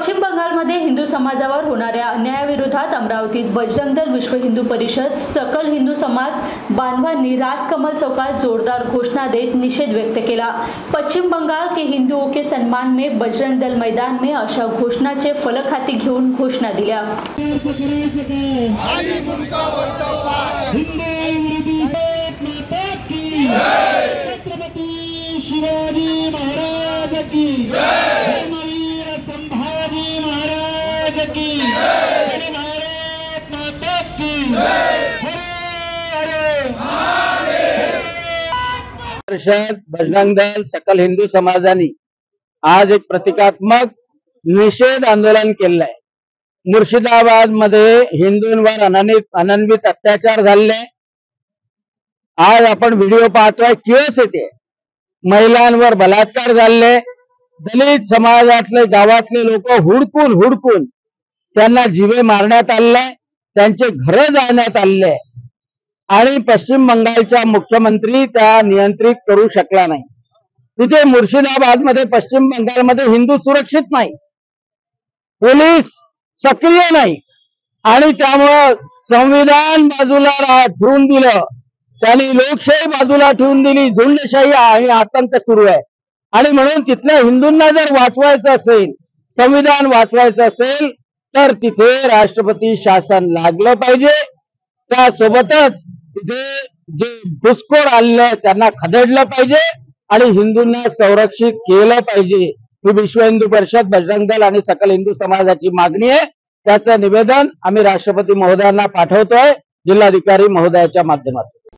पश्चिम बंगालमध्ये हिंदू समाजावर होणाऱ्या अन्यायाविरोधात अमरावतीत बजरंग दल, विश्व हिंदू परिषद, सकल हिंदू समाज बांधवांनी राजकमल चौकात जोरदार घोषणा देत निषेध व्यक्त केला। पश्चिम बंगाल के हिंदुओं के सम्मान में बजरंग दल मैदान में अशा घोषणाचे फलक हाती घेऊन घोषणा दिल्या। परिषद, बजरंग दल, सकल हिंदू समाजाने आज एक प्रतिकात्मक निषेध आंदोलन केलं आहे। मुर्शिदाबाद मध्ये हिंदूंवर अनन्वित अत्याचार झाले। आज आपण व्हिडिओ पाहतोय, क्युरिओसिटी महिलांवर बलात्कार झाले। दलित समाजातले गावातले लोक हुडकून त्यांना जीवे मारण्यात आले, त्यांचे घर जाळण्यात आले आणि पश्चिम बंगालचा मुख्यमंत्री त्या नियंत्रित करू शकला नाही। तिथे मुर्शिदाबाद मध्ये, पश्चिम बंगाल मध्ये हिंदू सुरक्षित नाही, पोलीस सक्रिय नाही आणि त्यामुळे संविधान बाजूला ठेवून दिलं, त्यांनी लोकशाही बाजूला ठेवून दिली, झुंडशाही आणि आतंक सुरू आहे। आणि म्हणून तिथल्या हिंदूंना जर वाचवायचं असेल, संविधान वाचवायचं असेल तर तिथे राष्ट्रपती शासन लागलं पाहिजे। त्यासोबतच तिथे जे घुसखोर आले त्यांना खदेडलं पाहिजे आणि हिंदूंना संरक्षित केलं पाहिजे। ही विश्व हिंदू परिषद, बजरंग दल आणि सकल हिंदू समाजाची मागणी आहे। त्याचं निवेदन आम्ही राष्ट्रपती महोदयांना पाठवतोय, जिल्हाधिकारी महोदयाच्या माध्यमातून।